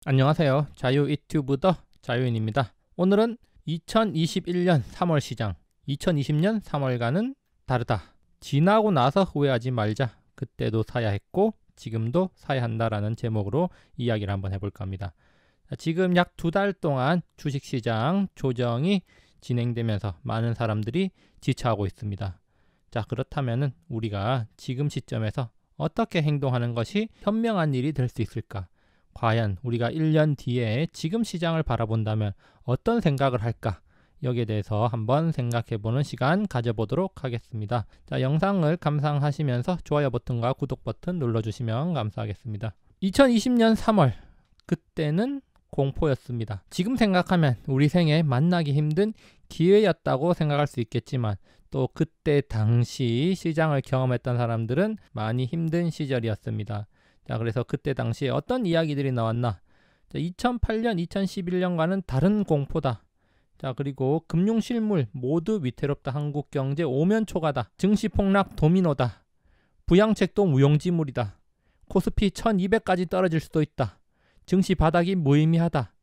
안녕하세요. 자유 유튜브 더 자유인입니다. 오늘은 2021년 3월 시장, 2020년 3월과는 다르다. 지나고 나서 후회하지 말자. 그때도 사야 했고 지금도 사야 한다라는 제목으로 이야기를 한번 해볼까 합니다. 지금 약 2달 동안 주식시장 조정이 진행되면서 많은 사람들이 지쳐하고 있습니다. 자, 그렇다면 우리가 지금 시점에서 어떻게 행동하는 것이 현명한 일이 될 수 있을까? 과연 우리가 1년 뒤에 지금 시장을 바라본다면 어떤 생각을 할까? 여기에 대해서 한번 생각해보는 시간 가져보도록 하겠습니다. 자, 영상을 감상하시면서 좋아요 버튼과 구독 버튼 눌러주시면 감사하겠습니다. 2020년 3월, 그때는 공포였습니다. 지금 생각하면 우리 생에 만나기 힘든 기회였다고 생각할 수 있겠지만 또 그때 당시 시장을 경험했던 사람들은 많이 힘든 시절이었습니다. 자, 그래서 그때 당시에 어떤 이야기들이 나왔나? 자, 2008년, 2011년과는 다른 공포다. 자, 그리고 금융실물 모두 위태롭다. 한국 경제 오면초가다. 증시 폭락 도미노다. 부양책도 무용지물이다. 코스피 1200까지 떨어질 수도 있다. 증시 바닥이 무의미하다.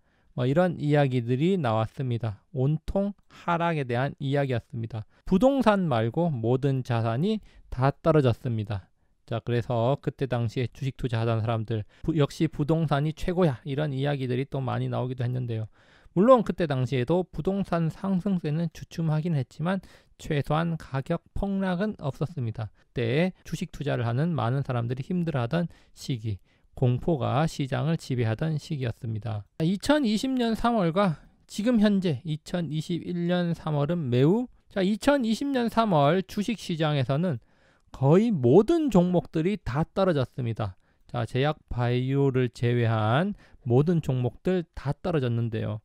이런 이야기들이 나왔습니다. 온통 하락에 대한 이야기였습니다. 부동산 말고 모든 자산이 다 떨어졌습니다. 자, 그래서 그때 당시에 주식 투자하던 사람들 역시 부동산이 최고야, 이런 이야기들이 또 많이 나오기도 했는데요. 물론 그때 당시에도 부동산 상승세는 주춤하긴 했지만 최소한 가격 폭락은 없었습니다. 그때 주식 투자를 하는 많은 사람들이 힘들어하던 시기, 공포가 시장을 지배하던 시기였습니다. 2020년 3월과 지금 현재 2021년 3월은 매우 2020년 3월 주식시장에서는 거의 모든 종목들이 다 떨어졌습니다. 자, 제약 바이오를 제외한 모든 종목들 다 떨어졌는데요.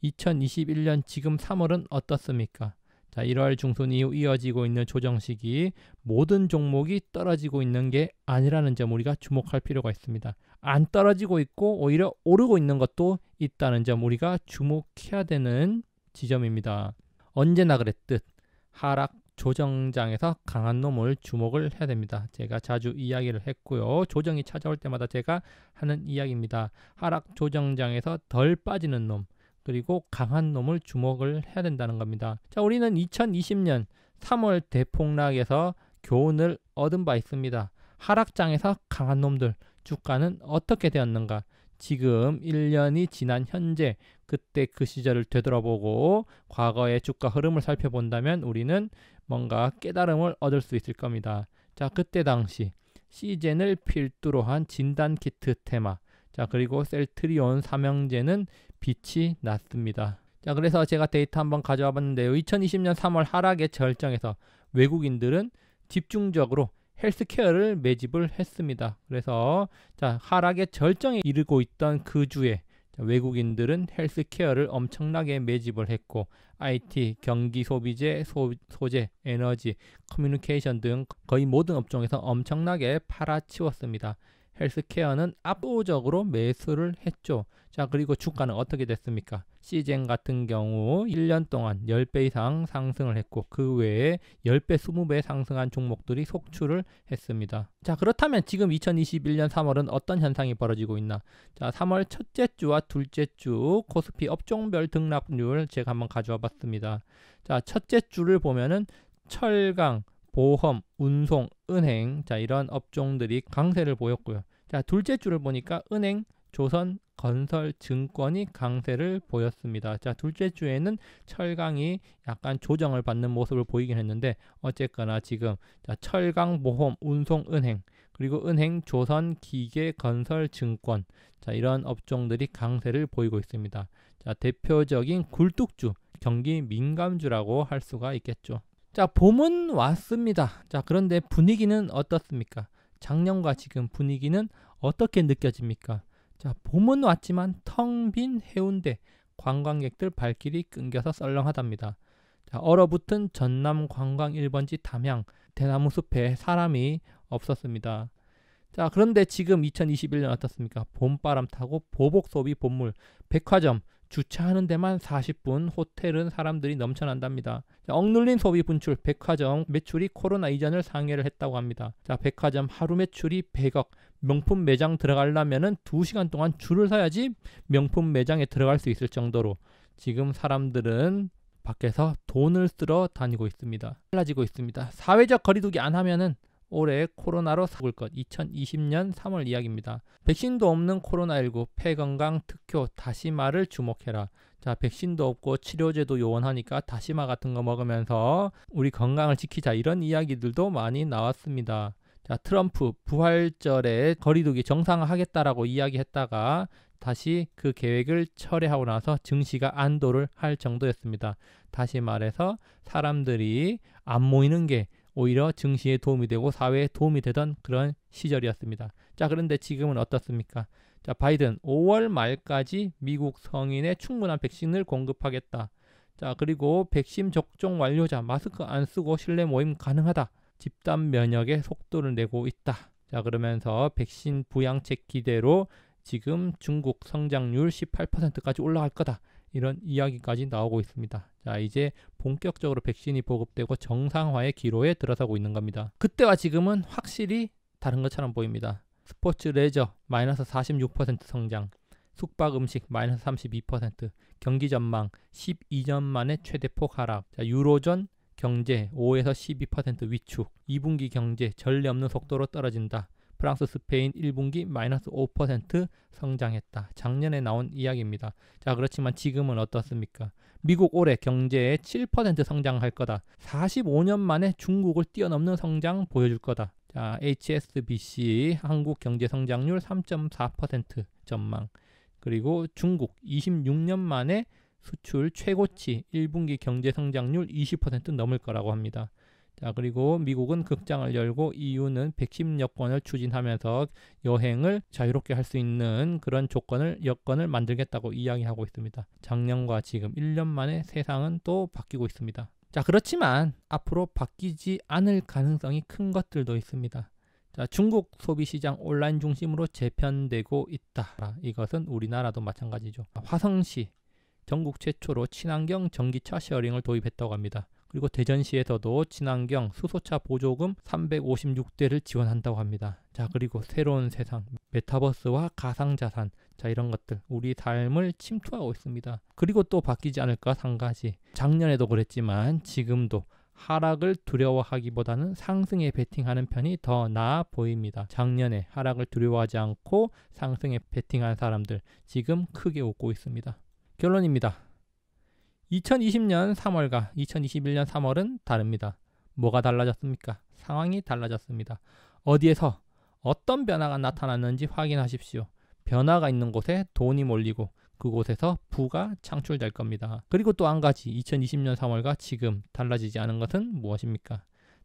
2021년 지금 3월은 어떻습니까? 자, 1월 중순 이후 이어지고 있는 조정 시기 모든 종목이 떨어지고 있는 게 아니라는 점 우리가 주목할 필요가 있습니다. 안 떨어지고 있고 오히려 오르고 있는 것도 있다는 점 우리가 주목해야 되는 지점입니다. 언제나 그랬듯 하락 조정장에서 강한 놈을 주목을 해야 됩니다. 제가 자주 이야기를 했고요. 조정이 찾아올 때마다 제가 하는 이야기입니다. 하락 조정장에서 덜 빠지는 놈, 그리고 강한 놈을 주목을 해야 된다는 겁니다. 자, 우리는 2020년 3월 대폭락에서 교훈을 얻은 바 있습니다. 하락장에서 강한 놈들, 주가는 어떻게 되었는가? 지금 1년이 지난 현재 그때 그 시절을 되돌아보고 과거의 주가 흐름을 살펴본다면 우리는 뭔가 깨달음을 얻을 수 있을 겁니다. 자, 그때 당시 시젠을 필두로 한 진단키트 테마, 자, 그리고 셀트리온 삼형제는 빛이 났습니다. 자, 그래서 제가 데이터 한번 가져와 봤는데요. 2020년 3월 하락의 절정에서 외국인들은 집중적으로 헬스케어를 매집을 했습니다. 그래서 자, 하락의 절정에 이르고 있던 그 주에 외국인들은 헬스케어를 엄청나게 매집을 했고 IT, 경기 소비재, 소재, 에너지, 커뮤니케이션 등 거의 모든 업종에서 엄청나게 팔아치웠습니다. 헬스케어는 압도적으로 매수를 했죠. 자, 그리고 주가는 어떻게 됐습니까? 시젠 같은 경우 1년 동안 10배 이상 상승을 했고 그 외에 10배, 20배 상승한 종목들이 속출을 했습니다. 자, 그렇다면 지금 2021년 3월은 어떤 현상이 벌어지고 있나? 자, 3월 첫째 주와 둘째 주 코스피 업종별 등락률 제가 한번 가져와 봤습니다. 자, 첫째 주를 보면은 철강, 보험, 운송, 은행, 자, 이런 업종들이 강세를 보였고요. 자, 둘째 주를 보니까 은행, 조선, 건설, 증권이 강세를 보였습니다. 자, 둘째 주에는 철강이 약간 조정을 받는 모습을 보이긴 했는데 어쨌거나 지금 자, 철강, 보험, 운송, 은행, 그리고 은행, 조선, 기계, 건설, 증권, 자, 이런 업종들이 강세를 보이고 있습니다. 자, 대표적인 굴뚝주, 경기 민감주라고 할 수가 있겠죠. 자, 봄은 왔습니다. 자, 그런데 분위기는 어떻습니까? 작년과 지금 분위기는 어떻게 느껴집니까? 자, 봄은 왔지만 텅 빈 해운대, 관광객들 발길이 끊겨서 썰렁하답니다. 자, 얼어붙은 전남 관광 1번지 담양, 대나무 숲에 사람이 없었습니다. 자, 그런데 지금 2021년 어떻습니까? 봄바람 타고 보복 소비 본물, 백화점, 주차하는 데만 40분, 호텔은 사람들이 넘쳐난답니다. 자, 억눌린 소비 분출, 백화점 매출이 코로나 이전을 상회를 했다고 합니다. 자, 백화점 하루 매출이 100억, 명품 매장 들어가려면은 2시간 동안 줄을 서야지 명품 매장에 들어갈 수 있을 정도로 지금 사람들은 밖에서 돈을 쓰러 다니고 있습니다. 달라지고 있습니다. 사회적 거리두기 안 하면은 올해 코로나로 죽을 것. 2020년 3월 이야기입니다. 백신도 없는 코로나19 폐건강 특효 다시마를 주목해라. 자, 백신도 없고 치료제도 요원하니까 다시마 같은 거 먹으면서 우리 건강을 지키자, 이런 이야기들도 많이 나왔습니다. 자, 트럼프 부활절에 거리두기 정상화하겠다라고 이야기했다가 다시 그 계획을 철회하고 나서 증시가 안도를 할 정도였습니다. 다시 말해서 사람들이 안 모이는 게 오히려 증시에 도움이 되고 사회에 도움이 되던 그런 시절이었습니다. 자, 그런데 지금은 어떻습니까? 자, 바이든 5월 말까지 미국 성인에 충분한 백신을 공급하겠다. 자, 그리고 백신 접종 완료자 마스크 안 쓰고 실내 모임 가능하다. 집단 면역의 속도를 내고 있다. 자, 그러면서 백신 부양책 기대로 지금 중국 성장률 18%까지 올라갈 거다. 이런 이야기까지 나오고 있습니다. 자, 이제 본격적으로 백신이 보급되고 정상화의 기로에 들어서고 있는 겁니다. 그때와 지금은 확실히 다른 것처럼 보입니다. 스포츠 레저 마이너스 46% 성장, 숙박 음식 마이너스 32%, 경기 전망 12년 만에 최대폭 하락. 자, 유로존 경제 5에서 12% 위축, 2분기 경제 전례 없는 속도로 떨어진다. 프랑스, 스페인 1분기 마이너스 5% 성장했다. 작년에 나온 이야기입니다. 자, 그렇지만 지금은 어떻습니까? 미국 올해 경제에 7% 성장할 거다. 45년 만에 중국을 뛰어넘는 성장 보여줄 거다. 자, HSBC 한국 경제 성장률 3.4% 전망. 그리고 중국 26년 만에 수출 최고치 1분기 경제 성장률 20% 넘을 거라고 합니다. 자, 그리고 미국은 극장을 열고 EU는 백신 여권을 추진하면서 여행을 자유롭게 할 수 있는 그런 여건을 만들겠다고 이야기하고 있습니다. 작년과 지금 1년 만에 세상은 또 바뀌고 있습니다. 자, 그렇지만 앞으로 바뀌지 않을 가능성이 큰 것들도 있습니다. 자, 중국 소비시장 온라인 중심으로 재편되고 있다. 이것은 우리나라도 마찬가지죠. 화성시 전국 최초로 친환경 전기차 쉐어링을 도입했다고 합니다. 그리고 대전시에서도 친환경 수소차 보조금 356대를 지원한다고 합니다. 자, 그리고 새로운 세상, 메타버스와 가상자산, 자, 이런 것들 우리 삶을 침투하고 있습니다. 그리고 또 바뀌지 않을 것 한 가지, 작년에도 그랬지만 지금도 하락을 두려워하기보다는 상승에 베팅하는 편이 더 나아 보입니다. 작년에 하락을 두려워하지 않고 상승에 베팅한 사람들 지금 크게 웃고 있습니다. 결론입니다. 2020년 3월과 2021년 3월은 다릅니다. 뭐가 달라졌습니까? 상황이 달라졌습니다. 어디에서 어떤 변화가 나타났는지 확인하십시오. 변화가 있는 곳에 돈이 몰리고 그곳에서 부가 창출될 겁니다. 그리고 또 한 가지, 2020년 3월과 지금 달라지지 않은 것은 무엇입니까?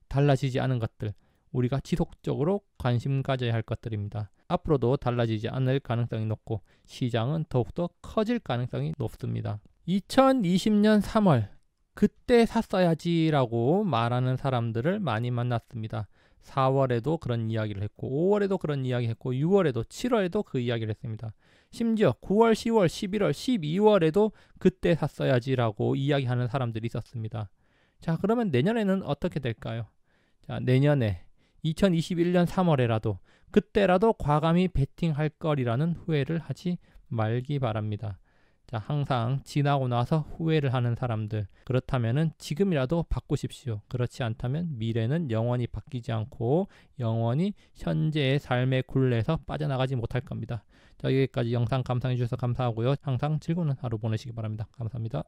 달라지지 않은 것들, 우리가 지속적으로 관심 가져야 할 것들입니다. 앞으로도 달라지지 않을 가능성이 높고 시장은 더욱더 커질 가능성이 높습니다. 2020년 3월 그때 샀어야지라고 말하는 사람들을 많이 만났습니다. 4월에도 그런 이야기를 했고 5월에도 그런 이야기 했고 6월에도 7월에도 그 이야기를 했습니다. 심지어 9월, 10월, 11월, 12월에도 그때 샀어야지라고 이야기하는 사람들이 있었습니다. 자, 그러면 내년에는 어떻게 될까요? 자, 내년에 2021년 3월에라도 그때라도 과감히 베팅할 거리라는 후회를 하지 말기 바랍니다. 자, 항상 지나고 나서 후회를 하는 사람들, 그렇다면은 지금이라도 바꾸십시오. 그렇지 않다면 미래는 영원히 바뀌지 않고 영원히 현재의 삶의 굴레에서 빠져나가지 못할 겁니다. 자, 여기까지 영상 감상해 주셔서 감사하고요. 항상 즐거운 하루 보내시기 바랍니다. 감사합니다.